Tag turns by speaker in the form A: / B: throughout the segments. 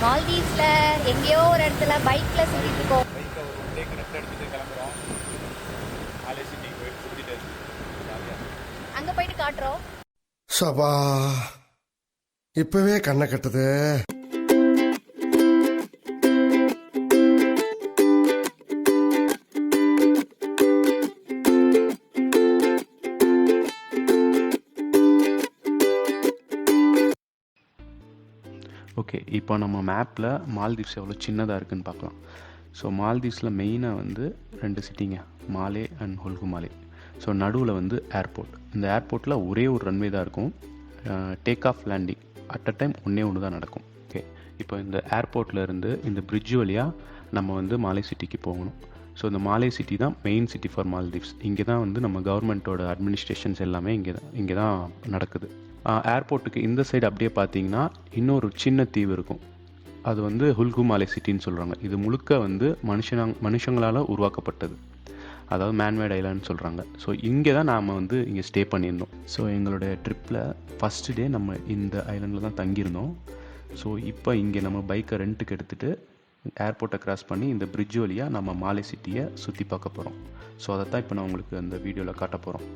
A: மால்தீவ்ஸ்ல எங்கேயோ ஒரு இடத்துல பைக்ல சுத்திட்டு இருக்கோம்.
B: பைக்கை ஒரு ஒன் டேக்கு ரெண்ட் எடுத்துட்டு கிளம்புறோம். மாலே சிட்டிக்கு போயிட்டு சுற்றிட்டு
A: அங்க போயிட்டு காட்டுறோம்.
C: சபா இப்பவே கண்ணை கட்டுது.
D: ஓகே, இப்போ நம்ம மேப்பில் மால்தீவ்ஸ் எவ்வளோ சின்னதாக இருக்குதுன்னு பார்க்கலாம். ஸோ மால்தீவ்ஸில் மெயினாக வந்து 2 சிட்டிங்க, மாலே அண்ட் ஹொல்கு மாலே. ஸோ நடுவில் வந்து ஏர்போர்ட். இந்த ஏர்போர்ட்டில் ஒரே ஒரு ரன்வே தான் இருக்கும். Take off landing at a time ஒன்று தான் நடக்கும். ஓகே, இப்போ இந்த ஏர்போர்ட்டில் இருந்து இந்த பிரிட்ஜ் வழியாக நம்ம வந்து மாலே சிட்டிக்கு போகணும். ஸோ இந்த மாலே சிட்டி தான் மெயின் சிட்டி ஃபார் மால்தீவ்ஸ். இங்கே தான் வந்து நம்ம கவர்மெண்ட்டோட அட்மினிஸ்ட்ரேஷன்ஸ் எல்லாமே இங்கே தான் நடக்குது. ஏர்போர்ட்டுக்கு இந்த சைடு அப்படியே பார்த்தீங்கன்னா இன்னொரு சின்ன தீவு இருக்கும். அது வந்து ஹுல்கு மாலே சிட்டின்னு சொல்கிறாங்க. இது முழுக்க வந்து மனுஷங்களால் உருவாக்கப்பட்டது, அதாவது மேன்மேட் ஐலாண்ட்னு சொல்கிறாங்க. ஸோ இங்கே தான் நாம் வந்து இங்கே ஸ்டே பண்ணியிருந்தோம். ஸோ எங்களுடைய ட்ரிப்பில் ஃபஸ்ட்டு டே நம்ம இந்த ஐலாண்டில் தான் தங்கியிருந்தோம். ஸோ இப்போ இங்கே நம்ம பைக்கை ரெண்ட்டுக்கு எடுத்துகிட்டு ஏர்போர்ட்டை கிராஸ் பண்ணி இந்த பிரிட்ஜ் வழியாக நம்ம மாலே சிட்டியை சுற்றி பார்க்க போகிறோம். ஸோ அதை தான் இப்போ நான் உங்களுக்கு அந்த வீடியோவில் காட்ட போகிறோம்.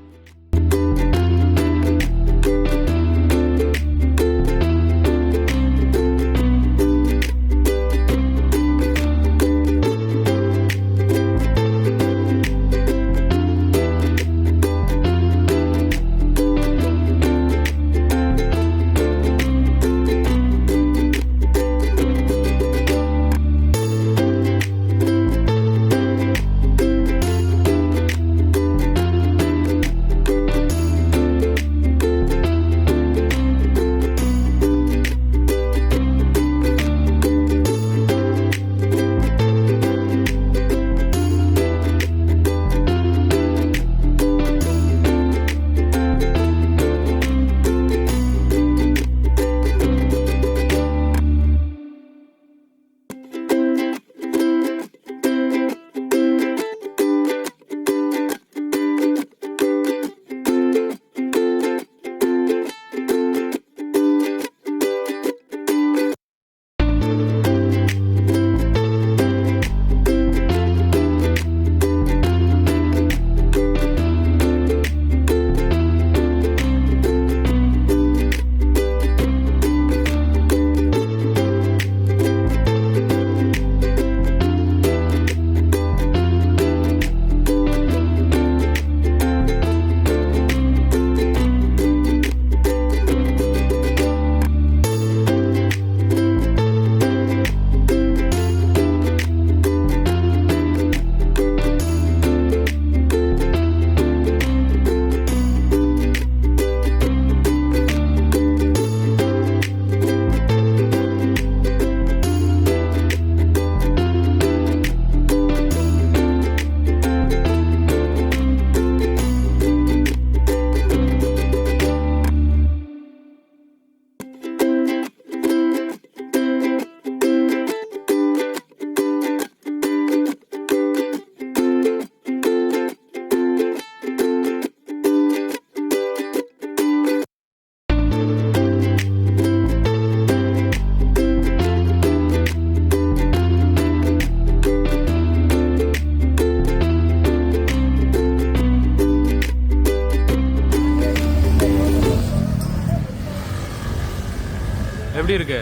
B: எப்படி இருக்கு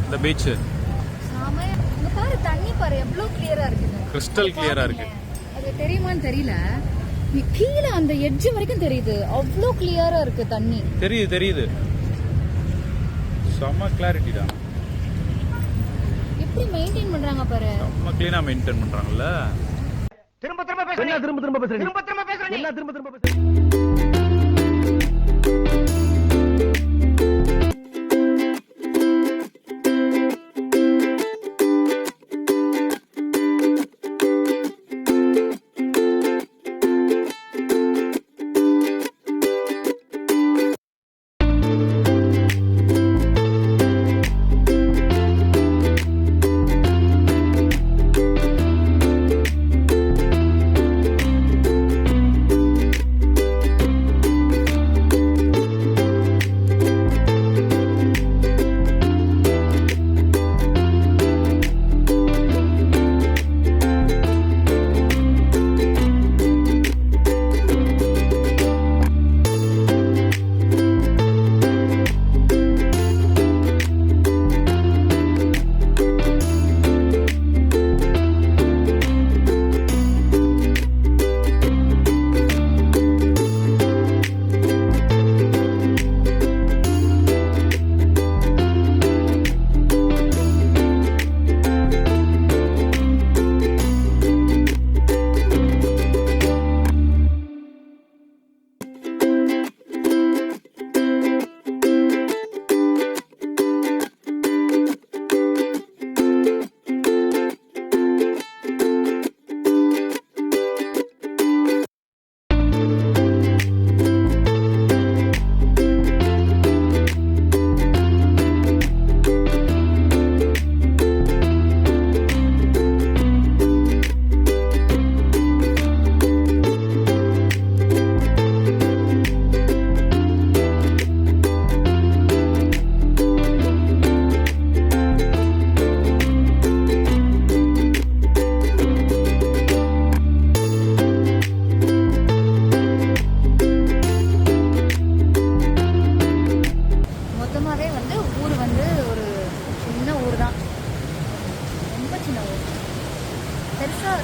B: இந்த பீச்?
A: பாரு தண்ணி பாரு எவ்வளவு கிளியரா இருக்கு,
B: கிறிஸ்டல் கிளியரா இருக்கு.
A: அது தெரியுமான்னு தெரியல, கீழே அந்த எட்ஜ் வரைக்கும் தெரியுது. அவ்வளோ கிளியரா இருக்கு தண்ணி.
B: தெரியுது செம்ம கிளாரிட்டி தான்.
A: எப்படி மெயின்டைன் பண்றாங்க பாரு,
B: செம்ம கிளீனா மெயின்டைன் பண்றாங்கல்ல.
C: திரும்ப பேசுறேன்.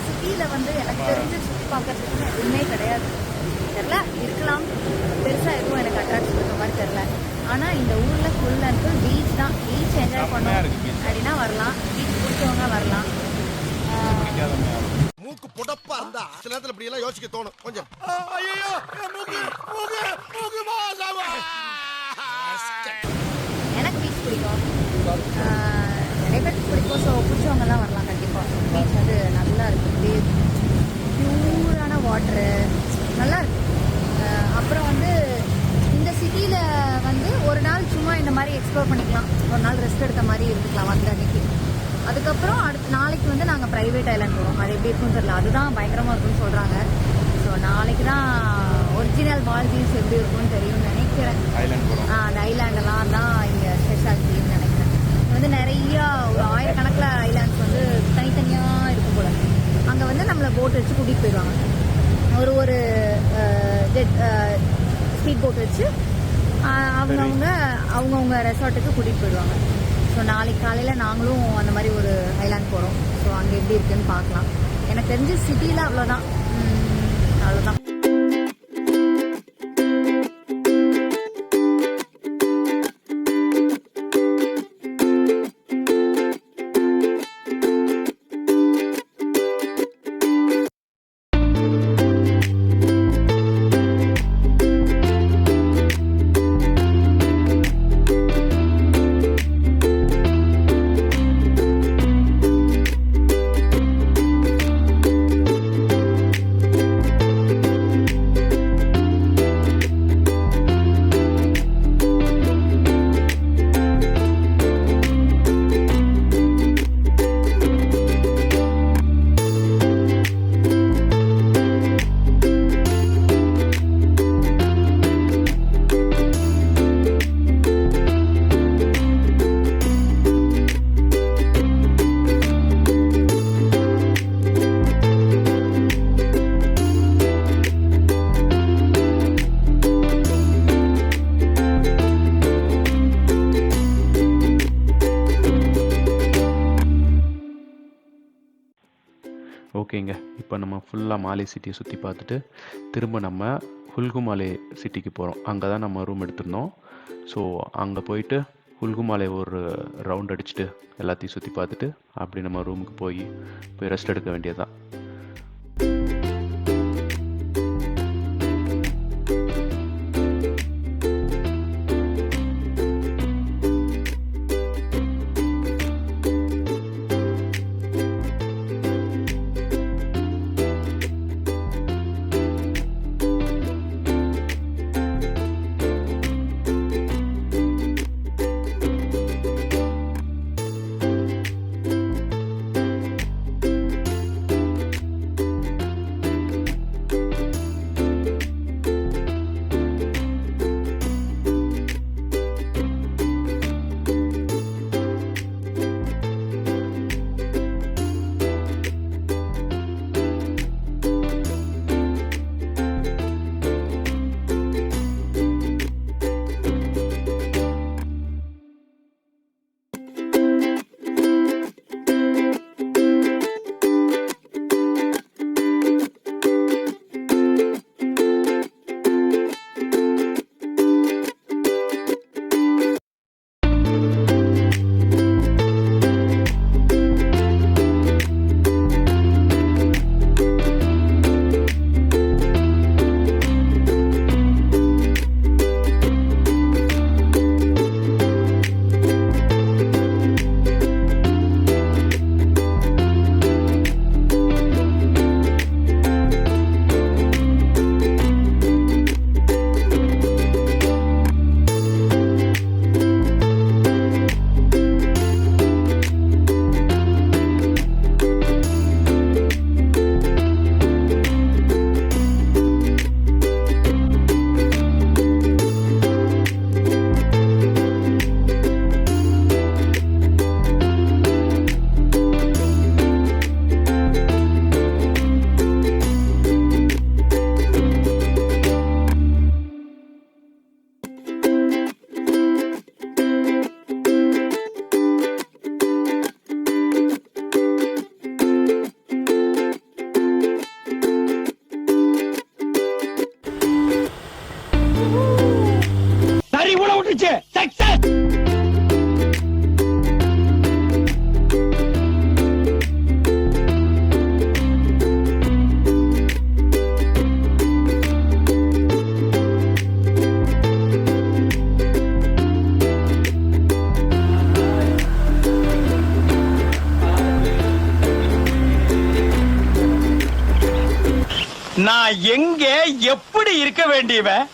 A: சிட்டியில் வந்து எனக்கு தெரிஞ்சு சுற்றி பார்க்கறதுக்குன்னு எதுவுமே கிடையாது. தெரில, இருக்கலாம், பெருசாக எதுவும் எனக்கு அட்ராக்ஷன் இருக்க மாதிரி தெரில. ஆனால் இந்த ஊரில் ஃபுல் அண்ட் ஃபுல் பீச் தான். பீச் என்ஜாய் பண்ணோம் அப்படின்னா வரலாம், பீச் பிடிச்சவங்க வரலாம்.
C: மூக்கு புடப்பா இருந்தா சில நேரத்துல இப்படி எல்லாம் யோசிக்க தோணும் கொஞ்சம்.
A: எனக்கு பீச் பிடிக்கும், நிறைய பேருக்கு பிடிக்கும். ஸோ பிடிச்சவங்கலாம் வரலாம் கண்டிப்பாக. பீச் வந்து நல்லா இருக்கும், அப்படியே பியூரான வாட்ரு நல்லா இருக்கு. அப்புறம் வந்து இந்த சிட்டியில் வந்து ஒரு நாள் சும்மா இந்த மாதிரி எக்ஸ்ப்ளோர் பண்ணிக்கலாம், ஒரு நாள் ரெஸ்ட் எடுத்த மாதிரி இருந்துக்கலாம் வந்த அன்னைக்கு. அதுக்கப்புறம் அடுத்த நாளைக்கு வந்து நாங்கள் ப்ரைவேட் ஐலாண்ட் போகிறோம். அது எப்படி இருக்குன்னு தெரியல, அதுதான் பயங்கரமாக இருக்குன்னு சொல்கிறாங்க. ஸோ நாளைக்கு தான் ஒரிஜினல் மால்தீவ்ஸ் எப்படி இருக்கும்னு தெரியும்னு நினைக்கிறேன். அந்த ஐலாண்டெல்லாம் தான் இங்கே ஸ்பெஷாலிட்டின்னு நினைக்கிறேன். இங்கே வந்து நிறையா ஒரு 1000 கணக்கில் ஐலாண்ட்ஸ் வந்து தனித்தனியாக இருக்கும் போல. அங்கே வந்து நம்மளை போட் வச்சு கூட்டிகிட்டு போயிடுவாங்க. ஒரு ஸ்பீட் போட் வச்சு அவங்கவுங்க ரெசார்ட்டுக்கு கூட்டிகிட்டு போயிடுவாங்க. ஸோ நாளைக்கு காலையில் நாங்களும் அந்த மாதிரி ஒரு ஐலாண்ட் போகிறோம். ஸோ அங்கே எப்படி இருக்குன்னு பார்க்கலாம். எனக்கு தெரிஞ்சு சிட்டியில் அவ்வளோதான்.
D: ஓகேங்க, இப்போ நம்ம ஃபுல்லாக மாலே சிட்டியை சுற்றி பார்த்துட்டு திரும்ப நம்ம ஹுல்குமாலே சிட்டிக்கு போகிறோம். அங்கே தான் நம்ம ரூம் எடுத்திருந்தோம். ஸோ அங்கே போயிட்டு ஹுல்குமாலே ஒரு ரவுண்ட் அடிச்சுட்டு எல்லாத்தையும் சுற்றி பார்த்துட்டு அப்படி நம்ம ரூமுக்கு போய் ரெஸ்ட் எடுக்க வேண்டியதுதான்.
E: நான் எங்க எப்படி இருக்க வேண்டியவன்?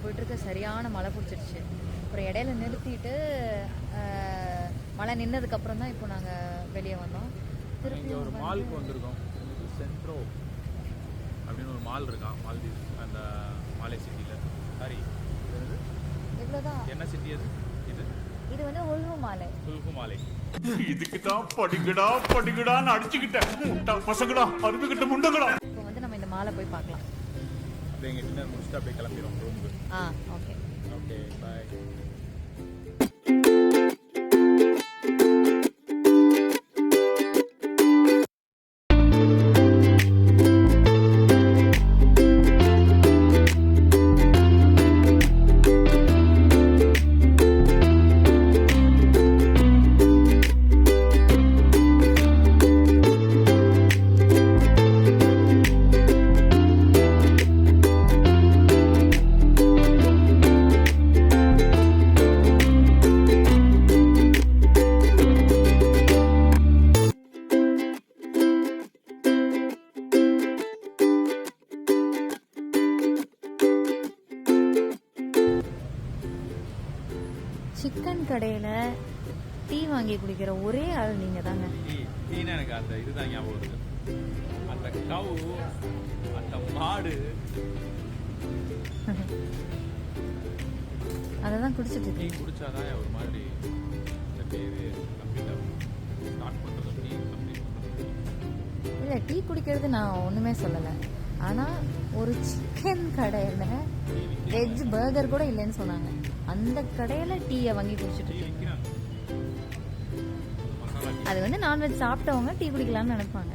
A: போயிட்டுருக்க சரியான மழை பிடிச்சிருச்சு. அப்புறம் இடையில நிறுத்திட்டு மழை நின்னதுக்கப்புறம் தான் இப்போ நாங்கள் வெளியே வந்தோம்.
B: திருப்பி ஒரு மாலுக்கு வந்திருக்கோம். சென்ட்ரோ அப்படின்னு ஒரு மால் இருக்கான் மால்தீவ்ஸ் அந்த மாலே சிட்டியில். சாரி
A: இவ்வளோதான்.
B: என்ன சிட்டி அது? இது
A: இது வந்து ஹுல்ஹு மாலை.
B: குல்ஃபு மாலை.
F: இதுக்கு தான் படிக்கடான்னு அடிச்சுக்கிட்டேன். முட்டா பசங்களா, அருமைக்கிட்ட முண்டங்களா.
A: இப்போ வந்து நம்ம இந்த மாலை போய் பார்க்கலாம்.
B: அப்படியே எங்கள் டின்னர் முடிச்சுட்டு அப்படியே கிளம்பிடுவோம் ரூமுக்கு.
A: ஓகே.
B: Okay bye.
A: சிக்கன் கடையில் டீ வாங்கி குடிக்கிற ஒரே ஆள் நீங்கள் தாங்க.
B: டீனா எனக்கு அந்த இதுதான் ஞாபகம் வருது. அந்த கவு, அந்த மாடு.
A: அதை தான் குடிச்சிட்டு
B: டீ
A: இருக்கீங்க.
B: குடிச்சாதான் ஒரு மாதிரி இந்த பேர் கம்ப்ளீட்டாக ஸ்டார்ட் பண்ணுறது. டீ கம்ப்ளீட் பண்ணுறது.
A: இல்லை, டீ குடிக்கிறது நான் ஒன்றுமே சொல்லலை. ஆனால் ஒரு சிக்கன் கடையில் வெஜ் பர்கர் கூட இல்லைன்னு சொன்னாங்க. அந்த கடையில் டீயை வாங்கி குடிச்சிட்டு
B: டீ
A: இருக்கீங்க.
B: விற்கிறாங்க. மசாலா டீ.
A: அது வந்து நான்வெஜ் சாப்பிட்டவங்க டீ குடிக்கலாம்னு நினைப்பாங்க.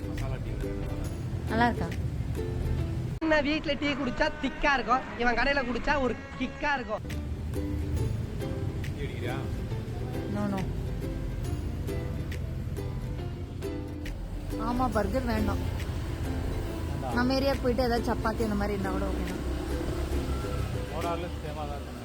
B: மசாலா டீ.
A: நல்லா இருக்கா?
G: வீட்டுல டீ குடிச்சா திக்கா இருக்கும், இவன் கடையில குடிச்சா ஒரு கிக்கா இருக்கும்.
B: டீ அடிக்கிறியா?
A: நோ. ஆமாம், பர்கர் வேண்டாம். நம்ம ஏரியாவுக்கு போயிட்டு ஏதாவது சப்பாத்தி அந்த மாதிரி இருந்தால் கூட ஓகே.
B: ஓவரால் சேமாக தான் இருக்கும்.